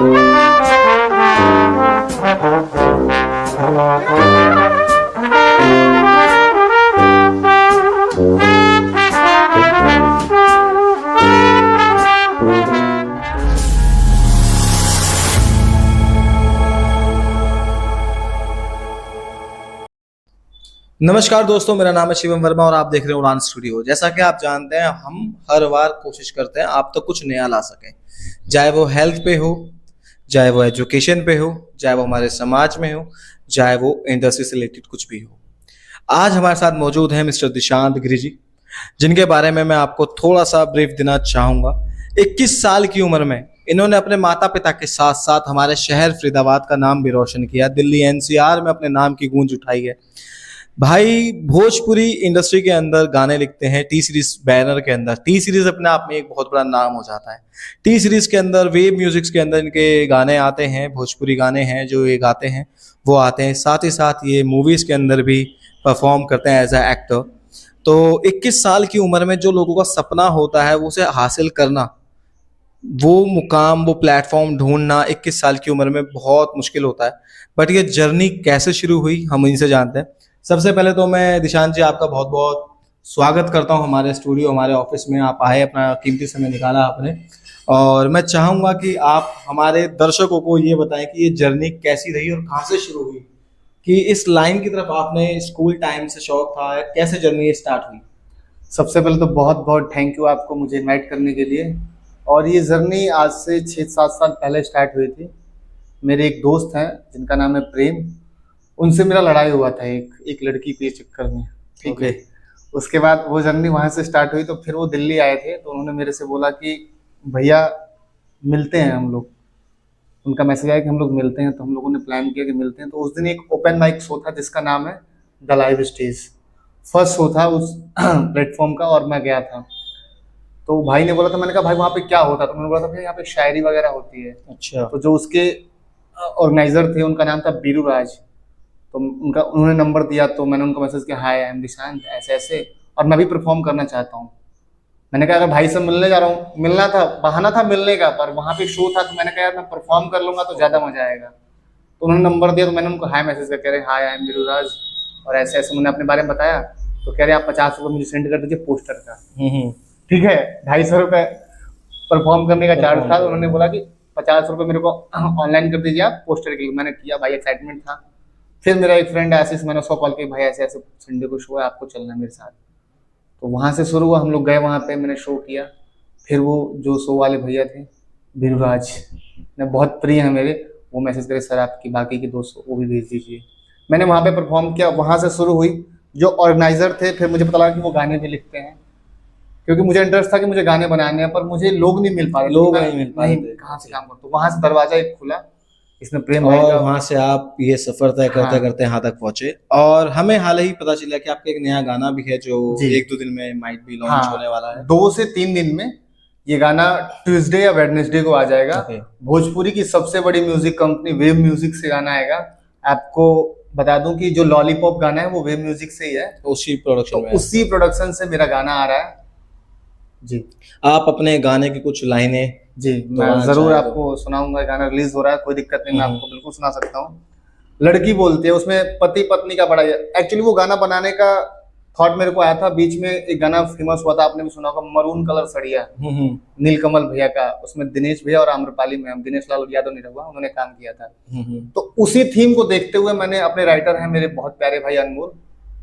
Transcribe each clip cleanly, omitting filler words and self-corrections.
नमस्कार दोस्तों, मेरा नाम है शिवम वर्मा और आप देख रहे हैं उड़ान स्टूडियो। जैसा कि आप जानते हैं, हम हर बार कोशिश करते हैं आप तक कुछ नया ला सकें, चाहे वो हेल्थ पे हो, चाहे वो एजुकेशन पे हो, चाहे वो हमारे समाज में हो, चाहे वो इंडस्ट्री से रिलेटेड कुछ भी हो। आज हमारे साथ मौजूद हैं मिस्टर दिशांत गिरी जी, जिनके बारे में मैं आपको थोड़ा सा ब्रीफ देना चाहूँगा। 21 साल की उम्र में इन्होंने अपने माता पिता के साथ साथ हमारे शहर फरीदाबाद का नाम भी रोशन किया, दिल्ली एनसीआर में अपने नाम की गूंज उठाई है। भाई भोजपुरी इंडस्ट्री के अंदर गाने लिखते हैं टी सीरीज बैनर के अंदर। टी सीरीज अपने आप में एक बहुत बड़ा नाम हो जाता है। टी सीरीज के अंदर, वेब म्यूजिक्स के अंदर इनके गाने आते हैं, भोजपुरी गाने हैं जो ये गाते हैं वो आते हैं। साथ ही साथ ये मूवीज के अंदर भी परफॉर्म करते हैं एज ए एक्टर। तो 21 साल की उम्र में जो लोगों का सपना होता है वो उसे हासिल करना, वो मुकाम, वो प्लेटफॉर्म ढूंढना 21 साल की उम्र में बहुत मुश्किल होता है। बट ये जर्नी कैसे शुरू हुई हम इनसे जानते हैं। सबसे पहले तो मैं दिशांत जी आपका बहुत बहुत स्वागत करता हूं हमारे स्टूडियो, हमारे ऑफिस में आप आए, अपना कीमती समय निकाला आपने। और मैं चाहूँगा कि आप हमारे दर्शकों को ये बताएं कि ये जर्नी कैसी रही और कहाँ से शुरू हुई, कि इस लाइन की तरफ आपने स्कूल टाइम से शौक था, कैसे जर्नी स्टार्ट हुई। सबसे पहले तो बहुत बहुत थैंक यू आपको मुझे इनवाइट करने के लिए। और ये जर्नी आज से 6-7 साल पहले स्टार्ट हुई थी। मेरे एक दोस्त हैं जिनका नाम है प्रेम, उनसे मेरा लड़ाई हुआ था एक लड़की के चक्कर में, ठीक है। उसके बाद वो जर्नी वहाँ से स्टार्ट हुई। तो फिर वो दिल्ली आए थे तो उन्होंने मेरे से बोला कि भैया मिलते हैं हम लोग। उनका मैसेज आया कि हम लोग मिलते हैं, तो हम लोगों ने प्लान किया कि मिलते हैं। तो उस दिन एक ओपन माइक शो था जिसका नाम है the live stage. First show था उस प्लेटफॉर्म का और मैं गया था। तो भाई ने बोला था, मैंने कहा भाई वहाँ पे क्या होता, तो उन्होंने बोला था भाई यहाँ पे शायरी वगैरह होती है। अच्छा। तो जो उसके ऑर्गेनाइजर थे उनका नाम था बीरू राज। तो उन्होंने नंबर दिया, तो मैंने उनको मैसेज किया, हाय आई एम दिशांत, ऐसे ऐसे और मैं भी परफॉर्म करना चाहता हूँ। मैंने कहा अगर भाई से मिलने जा रहा हूँ, मिलना था, बहाना था मिलने का, पर वहाँ पे शो था तो मैंने कहा यार मैं परफॉर्म कर लूंगा तो ज्यादा मजा आएगा। तो उन्होंने नंबर दिया, तो मैंने उनको हाय मैसेज कर कह रहे हाय आई एम बीरू राज और ऐसे ऐसे मैंने अपने बारे में बताया। तो कह रहे आप 50 रुपये मुझे सेंड कर दीजिए पोस्टर का। ठीक है, 250 रुपये परफॉर्म करने का चार्ज था। तो उन्होंने बोला कि 50 रुपये मेरे को ऑनलाइन कर दीजिए आप पोस्टर के लिए। मैंने किया, भाई एक्साइटमेंट था। फिर मेरा एक फ्रेंड आशीष, मैंने उसको कॉल किया, भाई ऐसे ऐसे संडे को शो है, आपको चलना है मेरे साथ। तो वहाँ से शुरू हुआ, हम लोग गए वहाँ पे, मैंने शो किया। फिर वो जो शो वाले भैया थे बीरूराज ने, बहुत प्रिय है मेरे, वो मैसेज करे सर आपकी बाकी के दोस्त वो भी भेज दीजिए। मैंने वहाँ पे परफॉर्म किया, वहाँ से शुरू हुई। जो ऑर्गेनाइजर थे, फिर मुझे पता लगा कि वो गाने भी लिखते हैं, क्योंकि मुझे इंटरेस्ट था कि मुझे गाने बनाने हैं, पर मुझे लोग नहीं मिल पा रहे, लोग नहीं मिल पा रहे थे। कहाँ से काम करूँ। तो वहाँ से दरवाजा एक खुला, इसमें प्रेम और वहां से आप ये सफर तय करते करते यहाँ तक पहुंचे। और हमें हाल ही पता चला कि आपका एक नया गाना भी है जो 1-2 दिन में माइट भी लॉन्च होने वाला है। 2 से 3 दिन में ये गाना ट्यूसडे या वेडनेसडे को आ जाएगा। भोजपुरी की सबसे बड़ी म्यूजिक कंपनी वेव म्यूजिक से गाना आएगा। आपको बता दूं कि जो लॉलीपॉप गाना है वो वेव म्यूजिक से ही है, उसी प्रोडक्शन में, उसी प्रोडक्शन से मेरा गाना आ रहा है जी। आप अपने गाने की कुछ लाइनें जी मैं जरूर आपको सुनाऊंगा। गाना रिलीज हो रहा है, कोई दिक्कत नहीं, मैं आपको बिल्कुल सुना सकता हूँ। लड़की बोलती है, उसमें पति पत्नी का बड़ा, एक्चुअली वो गाना बनाने का थॉट मेरे को आया था। बीच में एक गाना फेमस हुआ था, आपने भी सुना होगा, मरून कलर सड़िया, नीलकमल भैया का। उसमें दिनेश भैया और आम्रपाली मैम, दिनेश लाल यादव नहीं रहुआ, उन्होंने काम किया था। तो उसी थीम को देखते हुए मैंने अपने राइटर हैं मेरे बहुत प्यारे भाई अनमोल,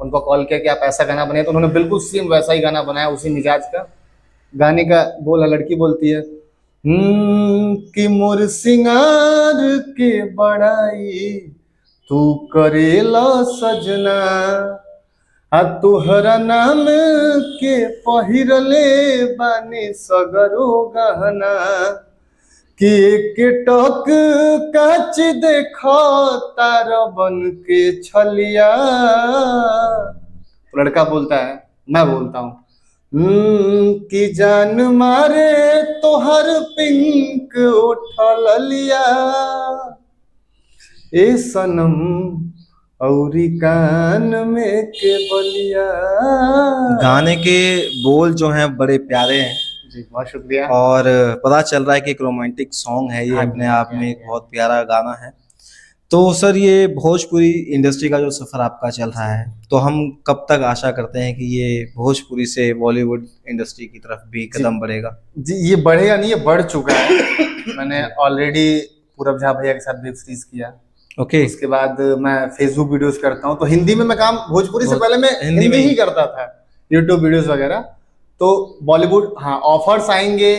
उनको कॉल किया कि आप ऐसा गाना बनाए। तो उन्होंने बिल्कुल सेम वैसा ही गाना बनाया, उसी मिजाज का। गाने का बोल है, लड़की बोलती है कि मोर सिंगार के बड़ाई तू करेला सजना, आ तुहरा नाम के पहिरले बानी सगरो गहना, कि एक टक काच देखो तार बन के छलिया। लड़का बोलता है, मैं बोलता हूँ कि जान मारे तोहर पिंक उठल लिया, ए सनम औरी कान में के बलिया। गाने के बोल जो हैं बड़े प्यारे हैं जी बहुत शुक्रिया। और पता चल रहा है कि एक रोमांटिक सॉन्ग है ये, हाँ अपने जी, आप हाँ में जी, एक हाँ बहुत प्यारा गाना है। तो सर ये भोजपुरी इंडस्ट्री का जो सफर आपका चल रहा है, तो हम कब तक आशा करते हैं कि ये भोजपुरी से बॉलीवुड इंडस्ट्री की तरफ भी जी कदम बढ़ेगा? जी, ये बढ़ेगा नहीं, ये बढ़ चुका है। मैंने जी। ऑलरेडी पूरब झा भैया के साथ वेब सीरीज किया। ओके। उसके बाद मैं फेसबुक वीडियोस करता हूँ, तो हिंदी में मैं काम, भोजपुरी से बहुत पहले मैं हिंदी में हिंदी ही। ही करता था, यूट्यूब वीडियोस वगैरह। तो बॉलीवुड, हाँ ऑफर्स आएंगे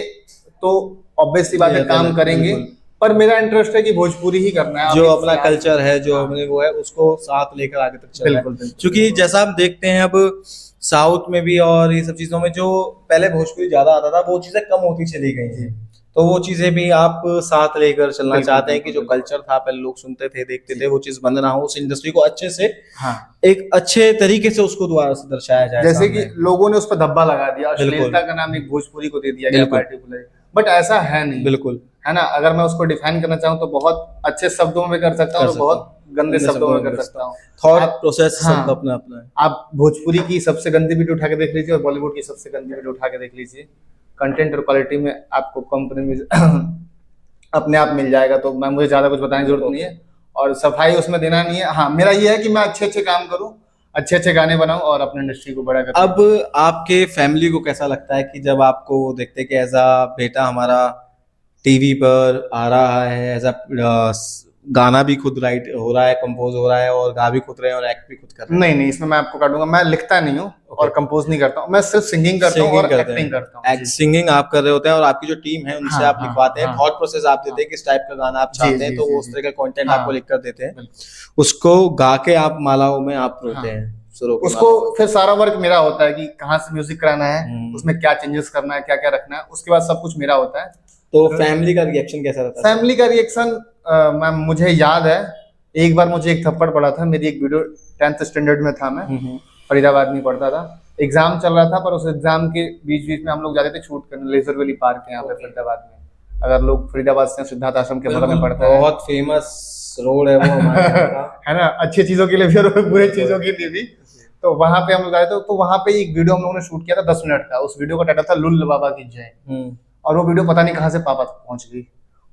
तो ऑब्वियस सी बात है ये काम अलग, करेंगे, बिल्कुल। पर मेरा इंटरेस्ट है कि भोजपुरी ही करना है जो अभी अपना फिलहाल। कल्चर है, जो हाँ, हमने वो है, उसको साथ लेकर आगे तक चल रहा बिल्कुल है। बिल्कुल क्योंकि बिल्कुल। जैसा हम देखते हैं अब साउथ में भी और ये सब चीजों में, जो पहले भोजपुरी ज्यादा आता था, वो चीजें कम होती चली गई जी, हैं। तो वो चीजें भी आप साथ लेकर चलना बिल्कुल चाहते हैं कि बिल्कुल जो बिल्कुल। कल्चर था, पहले लोग सुनते थे, देखते जी, थे, वो चीज बंद ना हो, उस इंडस्ट्री को अच्छे से, हाँ, एक अच्छे तरीके से उसको दोबारा से दर्शाया जाए जैसे कि सामने। लोगों ने उस पर धब्बा लगा दिया, बिल्कुल, अश्लीलता का नाम एक भोजपुरी को दे दिया गया बिल्कुल, पार्टिकुलर, बट ऐसा है नहीं, बिल्कुल है ना। अगर मैं उसको डिफाइन करना चाहूँ तो बहुत अच्छे शब्दों में कर सकता हूँ कर और सकता हूँ। बहुत गंदे शब्दों में कर कर सकता हूँ। थॉट आप, प्रोसेस सबका हाँ, अपना अपना है। आप भोजपुरी की सबसे गंदी वीडियो उठा के देख लीजिए और बॉलीवुड की सबसे गंदी वीडियो उठा के देख लीजिए, कंटेंट और क्वालिटी में आपको कॉम्प्रोमाइज अपने आप मिल जाएगा। तो मैं, मुझे ज्यादा कुछ बताने की जरूरत नहीं है, और सफाई उसमें देना नहीं है। हाँ, मेरा ये है कि मैं अच्छे अच्छे काम करूँ, अच्छे अच्छे गाने बनाऊं और अपने इंडस्ट्री को बड़ा करूं। अब आपके फैमिली को कैसा लगता है कि जब आपको वो देखते हैं कि एज अ बेटा हमारा टीवी पर आ रहा है, एज अ गाना भी खुद राइट हो रहा है, कंपोज हो रहा है, और गा भी खुद रहे हैं और एक्ट भी खुद कर रहे हैं? नहीं नहीं, इसमें मैं आपको काटूंगा, मैं लिखता नहीं हूँ ओके। और कंपोज नहीं करता हूँ, मैं सिर्फ सिंगिंग करता हूँ सिंगिंग और करते एक्टिंग करता हूँ। हैं, जी, सिंगिंग आप कर रहे होते हैं, और आपकी जो टीम है उनसे हाँ आप हाँ लिखवाते हैं, हाँ थॉट प्रोसेस आप देते हाँ, हैं किस टाइप का गाना आप जी चाहते हैं, जी तो जी वो उस जी, तरह का कंटेंट हाँ आपको लिख कर देते हैं, बिल्कुल। उसको गा के आप मालाओं में आप हाँ, रोते हैं, सुरों की उसको मालाओं में। फिर सारा वर्क मेरा होता है कि कहाँ से म्यूजिक कराना है, हम्म। उसमें क्या चेंजेस करना है, क्या क्या रखना है, उसके बाद सब कुछ मेरा होता है। तो फैमिली का रिएक्शन कैसा रहता है सर? फैमिली का रिएक्शन, मैम मुझे याद है एक बार मुझे एक थप्पड़ पड़ा था, मेरी एक वीडियो 10th स्टैंडर्ड में था मैं, फरीदाबाद में पढ़ता था, एग्जाम चल रहा था, पर उस एग्जाम के बीच बीच में हम लोग जाते थे शूट करने, लेजर वैली पार्क है यहाँ पे फरीदाबाद में। अगर लोग फरीदाबाद से सिद्धार्थ आश्रम के बगल में पड़ता है, बहुत फेमस रोड है वो हमारे यहाँ का। है ना, अच्छी चीजों के लिए भी और बुरे चीजों के लिए भी। तो वहां पे हम लोग आए थे, तो वहां पे एक वीडियो हम लोगों ने शूट किया था 10 मिनट का, उस वीडियो का टाइटल था लुल्ल बाबा की जय। और वो वीडियो पता नहीं कहाँ से पापा तक पहुंच गई,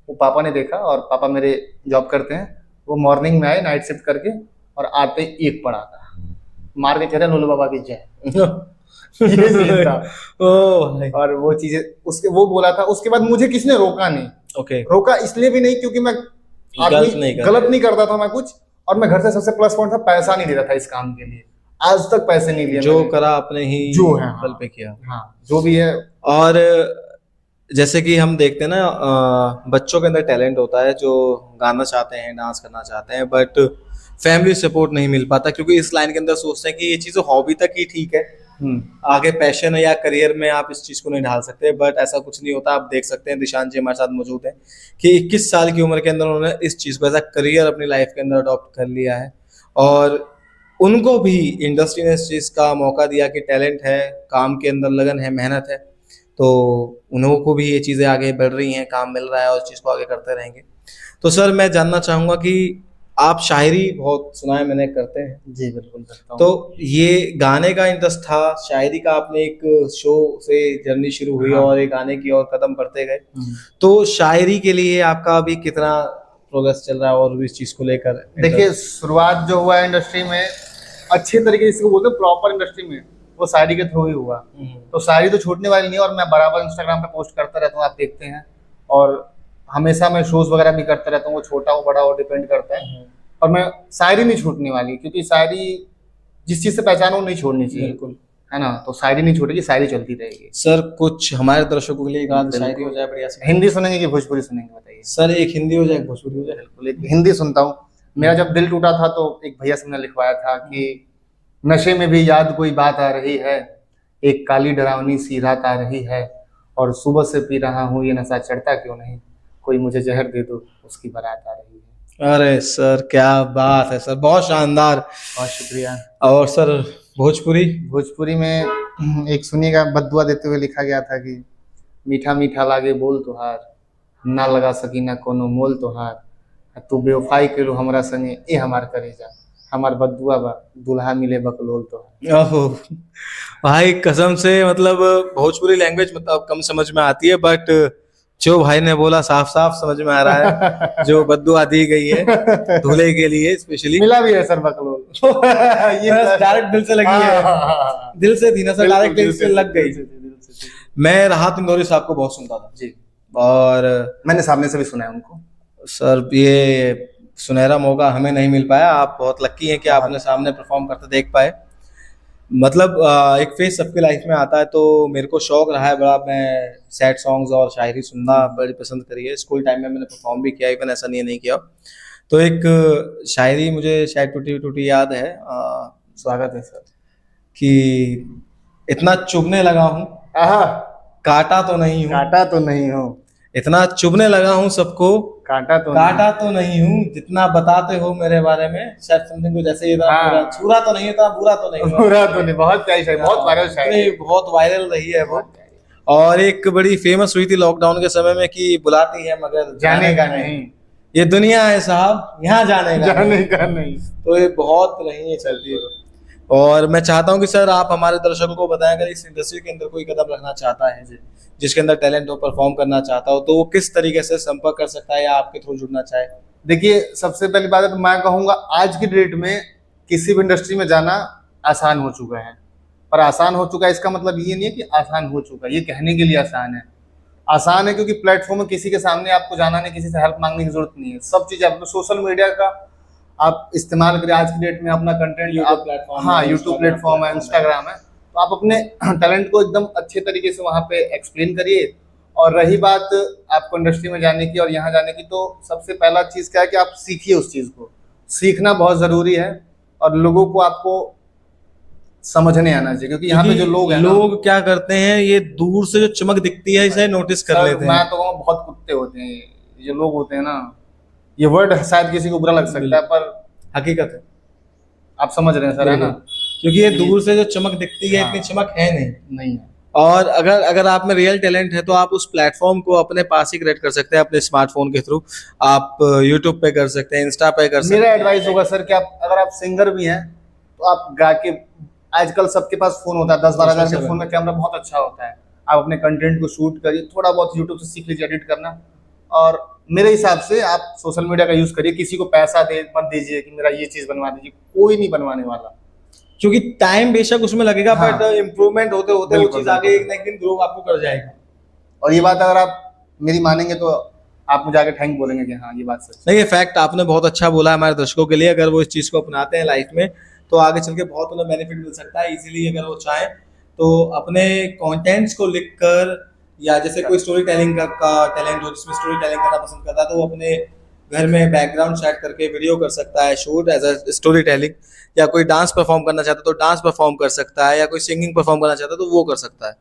वो पापा ने देखा, और पापा मेरे जॉब करते हैं, वो मॉर्निंग में आए नाइट शिफ्ट करके, और आते एक पड़ा था, मार के चेहरे लुल्ल बाबा की जय। ये सीन था। ओह और वो चीजें उसके, वो बोला था, उसके बाद मुझे किसने रोका नहीं। ओके। रोका इसलिए भी नहीं क्योंकि मैं गलत नहीं कर गलत रहे। नहीं करता था मैं कुछ, और मैं घर से सबसे प्लस पॉइंट था, पैसा नहीं दे रहा था इस काम के लिए, आज तक पैसे नहीं लिए जो मैंने। करा अपने ही जो है, बल पे किया। हाँ जो भी है। और जैसे कि हम देखते हैं ना, बच्चों के अंदर टैलेंट होता है, जो गाना चाहते हैं, डांस करना चाहते हैं, बट फैमिली सपोर्ट नहीं मिल पाता, क्योंकि इस लाइन के अंदर सोचते हैं कि ये चीज़ हॉबी तक ही ठीक है, आगे पैशन या करियर में आप इस चीज़ को नहीं ढाल सकते, बट ऐसा कुछ नहीं होता। आप देख सकते हैं दिशांत जी हमारे साथ मौजूद हैं कि 21 साल की उम्र के अंदर उन्होंने इस चीज़ को एज अ करियर अपनी लाइफ के अंदर अडॉप्ट कर लिया है, और उनको भी इंडस्ट्री ने इस चीज़ का मौका दिया कि टैलेंट है, काम के अंदर लगन है, मेहनत है, तो उन्हों को भी ये चीज़ें आगे बढ़ रही हैं, काम मिल रहा है, और इस चीज़ को आगे करते रहेंगे। तो सर मैं जानना चाहूँगा कि आप शायरी बहुत सुना है मैंने करते हैं, जी बिल्कुल करता हूँ। तो ये गाने का इंटरेस्ट था, शायरी का आपने एक शो से जर्नी शुरू हुई, हाँ। और एक गाने की और कदम बढ़ते गए, तो शायरी के लिए आपका अभी कितना प्रोग्रेस चल रहा है, और इस चीज़ को लेकर? देखिए, शुरुआत जो हुआ है इंडस्ट्री में अच्छे तरीके से, जिसको बोलते हैं प्रॉपर इंडस्ट्री में, वो शायरी के थ्रू ही हुआ। तो शायरी तो छूटने वाली नहीं है, और मैं बराबर इंस्टाग्राम पे पोस्ट करता रहता हूँ, आप देखते हैं, और हमेशा मैं शोज वगैरह भी करता रहता हूँ, वो छोटा हो बड़ा हो डिपेंड करता है, और मैं शायरी नहीं छूटने वाली, क्योंकि शायरी जिस चीज से पहचान हो नहीं छोड़नी चाहिए, बिल्कुल। है ना। तो शायरी नहीं छूटेगी, शायरी चलती रहेगी। सर कुछ हमारे दर्शकों के लिए एक आध शायरी हो जाए बढ़िया से? हिंदी सुनेंगे कि भोजपुरी सुनेंगे बताइए? सर एक हिंदी हो जाए, एक भोजपुरी हो जाए। बिल्कुल, एक हिंदी सुनता हूँ। मेरा जब दिल टूटा था तो एक भैया से मैंने लिखवाया था कि नशे में भी याद कोई बात आ रही है, एक काली डरावनी सी रात आ रही है, और सुबह से पी रहा हूँ ये नशा चढ़ता क्यों नहीं, कोई मुझे जहर दे दो उसकी बारात आ रही है। अरे सर क्या बात है सर, बहुत शानदार। बहुत शुक्रिया। और सर भोजपुरी? भोजपुरी में एक सुनिएगा, बद्दुआ देते हुए लिखा गया था कि मीठा मीठा लागे बोल तोहार, ना लगा सकी ना कोनो मोल तोहार, तू बेवफाई के लो हमरा संगे ए हमार करेजा, हमार बदुआ बा दुल्हा मिले बकलोल तो है। ओहो भाई, कसम से मतलब भोजपुरी लैंग्वेज मतलब कम समझ में आती है, बट जो भाई ने बोला साफ साफ समझ में आ रहा है। जो बद्दुआ दी गई है दूल्हे के लिए स्पेशली, मिला भी है सर बकलोल। डायरेक्ट दिल से लगी है। दिल से थी ना सर, डायरेक्ट दिल से लग गई। मैं राहत इंदौरी साहब को बहुत सुनता था जी, और मैंने सामने से भी सुना है उनको। सर ये सुनहरा मौका हमें नहीं मिल पाया। आप बहुत लकी हैं कि आपने सामने परफॉर्म करते देख पाए। मतलब एक फेज सबके लाइफ में आता है, तो मेरे को शौक रहा है बड़ा। मैं सैड सॉन्ग्स और शायरी सुनना बड़ी पसंद करी है। स्कूल टाइम में मैंने परफॉर्म भी किया, इवन ऐसा नहीं किया। तो एक शायरी मुझे शायद टूटी टूटी याद है स्वागत है सर। कि इतना चुभने लगा हूँ आहा, काटा तो नहीं हूँ, काटा तो नहीं हो, इतना चुभने लगा हूँ सबको काटा तो नहीं हूँ, जितना बताते हो मेरे बारे में। शायद समथिंग कुछ ऐसे ही था। हाँ। छुरा तो नहीं था, बुरा तो नहीं हुआ। बुरा तो नहीं। बहुत प्यारी शायरी, बहुत वायरल शायरी। ये बहुत वायरल रही है वो। और एक बड़ी फेमस हुई थी लॉकडाउन के समय में कि बुलाती है मगर जाने का नहीं, ये दुनिया है साहब, यहाँ जाने का जाने का नहीं। तो ये बहुत रही है चलती है। और मैं चाहता हूँ कि सर आप हमारे दर्शकों को बताएं, अगर इस इंडस्ट्री के अंदर कोई कदम रखना चाहता है, जिसके अंदर टैलेंट हो, परफॉर्म करना चाहता हो, तो वो किस तरीके से संपर्क कर सकता है या आपके थ्रू जुड़ना चाहे। देखिए, सबसे पहली बात है तो मैं कहूंगा आज की डेट में किसी भी इंडस्ट्री में जाना आसान हो चुका है। पर आसान हो चुका है इसका मतलब ये नहीं है कि आसान हो चुका है, ये कहने के लिए आसान है। आसान है क्योंकि प्लेटफॉर्म में किसी के सामने आपको जाना नहीं, किसी से हेल्प मांगने की जरूरत नहीं है। सब चीज आप सोशल मीडिया का आप इस्तेमाल करें। आज की डेट में अपना कंटेंट आप प्लेटफॉर्म, हाँ यूट्यूब प्लेटफॉर्म है, इंस्टाग्राम है, तो आप अपने टैलेंट को एकदम अच्छे तरीके से वहाँ पे एक्सप्लेन करिए। और रही बात आपको इंडस्ट्री में जाने की और यहाँ जाने की, तो सबसे पहला चीज क्या है कि आप सीखिए उस चीज को। सीखना बहुत जरूरी है और लोगों को आपको समझने आना चाहिए, क्योंकि यहाँ पे जो लोग हैं लोग क्या करते हैं, ये दूर से जो चमक दिखती है इसे नोटिस कर लेते हैं। मैं तो कहूँ बहुत कुत्ते होते हैं ये लोग होते हैं ना। ये वर्ड शायद किसी को बुरा लग सकता है पर हकीकत है, आप समझ रहे हैं सर, है ना। क्योंकि ये दूर से जो चमक दिखती है, इतनी चमक है नहीं है। और अगर आप में रियल टैलेंट है तो आप उस प्लेटफॉर्म को अपने पास ही क्रिएट कर सकते हैं अपने स्मार्टफोन के थ्रू। आप यूट्यूब पे कर सकते हैं, इंस्टा पे कर सकते हैं। मेरा एडवाइस होगा सर कि आप अगर आप सिंगर भी हैं तो आप गा के, आजकल सबके पास फोन होता है, 10-12 हजार के फोन में कैमरा बहुत अच्छा होता है। आप अपने कंटेंट को शूट करिए, थोड़ा बहुत यूट्यूब से सीख लीजिए एडिट करना। और मेरे हिसाब से आप सोशल मीडिया का यूज करिए। किसी को पैसा दे मत दीजिए कि मेरा ये चीज बनवा दीजिए, कोई नहीं बनवाने वाला। क्योंकि टाइम बेशक उसमें लगेगा, हाँ। बट इम्प्रूवमेंट होते होते वो चीज आगे एक ना एक दिन ग्रो आपको कर जाएगा। और ये बात अगर आप मेरी मानेंगे तो आप मुझे आगे थैंक बोलेंगे कि हाँ ये बात सच है। नहीं, ये फैक्ट आपने बहुत अच्छा बोला हमारे दर्शकों के लिए। अगर वो इस चीज को अपनाते हैं लाइफ में तो आगे चल के बहुत उन्हें बेनिफिट मिल सकता है। इजीली अगर वो चाहें तो अपने कंटेंट्स को लिखकर, या जैसे कोई स्टोरी टेलिंग का टैलेंट हो जिसमें स्टोरी टेलिंग करना पसंद करता है, तो वो अपने घर में बैकग्राउंड सेट करके वीडियो कर सकता है shoot as a storytelling. या कोई डांस परफॉर्म करना चाहता है तो डांस परफॉर्म कर सकता है, या कोई सिंगिंग परफॉर्म करना चाहता है तो वो कर सकता है।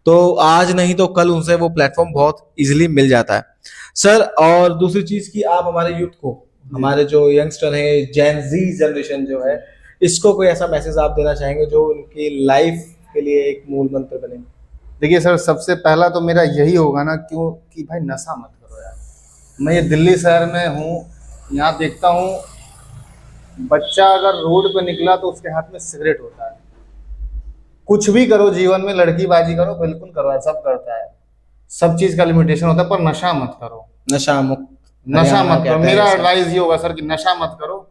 तो आज नहीं तो कल उनसे वो प्लेटफॉर्म बहुत इजीली मिल जाता है सर। और दूसरी चीज की आप हमारे यूथ को, हमारे जो यंगस्टर है, जेन जी जनरेशन जो है, इसको कोई ऐसा मैसेज आप देना चाहेंगे जो उनकी लाइफ के लिए एक मूल मंत्र बने। देखिए सर, सबसे पहला तो मेरा यही होगा ना क्यों कि भाई नशा मत करो यार। मैं ये दिल्ली शहर में हूँ, यहाँ देखता हूँ बच्चा अगर रोड पे निकला तो उसके हाथ में सिगरेट होता है। कुछ भी करो जीवन में, लड़कीबाजी करो, बिल्कुल करो, सब करता है, सब चीज का लिमिटेशन होता है, पर नशा मत करो। नशा मुक्त, नशा मत करो। मेरा एडवाइस ये होगा सर कि नशा मत करो।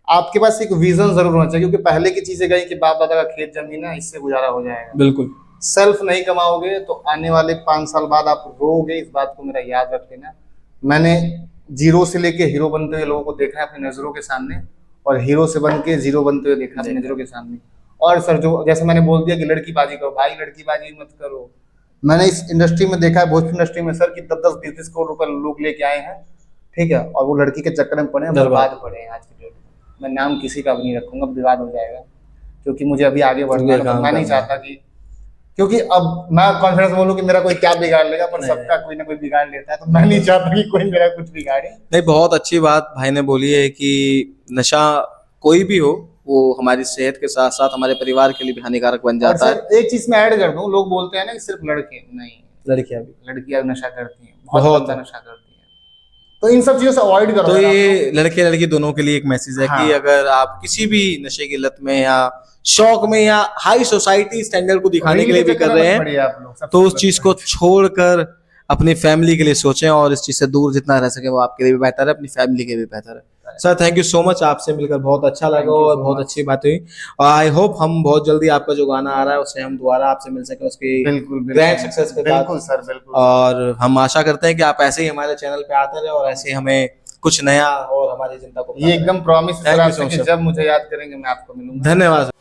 आपके पास एक विजन जरूर होना चाहिए, क्योंकि पहले की चीजें गई कि बाप दादा का खेत जमीन है, इससे गुजारा हो जाएगा। बिल्कुल। सेल्फ नहीं कमाओगे तो आने वाले 5 साल बाद आप रोओगे। इस बात को मेरा याद रख लेना। मैंने जीरो से लेके हीरो बनते हुए लोगों को देखा है अपनी नजरों के सामने, और हीरो से बन के जीरो बनते हुए देखा अपनी नजरों के सामने। और सर जो जैसे मैंने बोल दिया कि लड़कीबाजी करो, भाई लड़कीबाजी मत करो। मैंने इस इंडस्ट्री में देखा है, भोजपुरी इंडस्ट्री में सर, कि 10-10, 20-20 करोड़ रुपए लोग लेके आए हैं, ठीक है, और वो लड़की के चक्कर में पड़े हैं, बर्बाद पड़े हैं आज की डेट में। मैं नाम किसी का भी नहीं रखूंगा, विवाद हो जाएगा, क्योंकि मुझे अभी आगे बढ़ना है। मैं नहीं चाहता कि, क्योंकि अब मैं कॉन्फिडेंस बोलूं कि मेरा कोई क्या बिगाड़ लेगा, पर सबका कोई ना कोई बिगाड़ लेता है, तो मैं नहीं चाहता कि कोई मेरा कुछ बिगाड़े। नहीं, बहुत अच्छी बात भाई ने बोली है कि नशा कोई भी हो वो हमारी सेहत के साथ साथ हमारे परिवार के लिए भी हानिकारक बन जाता है। एक चीज मैं ऐड कर दूं, लोग बोलते हैं ना कि सिर्फ लड़के, नहीं, लड़कियां भी नशा करती हैं, बहुत नशा करती हैं। तो इन सब चीजों से अवॉइड करो। तो अगर आप ये लड़के लड़की दोनों के लिए एक मैसेज है कि हाँ। अगर आप किसी भी नशे की लत में या शौक में या हाई सोसाइटी स्टैंडर्ड को दिखाने के रील लिए भी चक्कर कर में रहे मत हैं, पड़िए आप लोग, सबसे तो उस गलत चीज है। को छोड़कर अपनी फैमिली के लिए सोचें और इस चीज से दूर जितना रह सके वो आपके लिए भी बेहतर है, अपनी फैमिली के लिए भी बेहतर है। Sir thank you so much, आपसे मिलकर बहुत अच्छा Thank लगा you और so बहुत much. अच्छी बात हुई। और आई होप हम बहुत जल्दी आपका जो गाना आ रहा है उससे हम दोबारा आपसे मिल सके, उसकी बिल्कुल ग्रैंड सक्सेस के बिल्कुल साथ। सर, बिल्कुल। और हम आशा करते हैं कि आप ऐसे ही हमारे चैनल पे आते रहे और ऐसे ही हमें कुछ नया और हमारी जनता को ये एकदम promise thank sir you so आपसे मच कि सर, जब मुझे याद करेंगे मैं आपको मिलूंगा। धन्यवाद।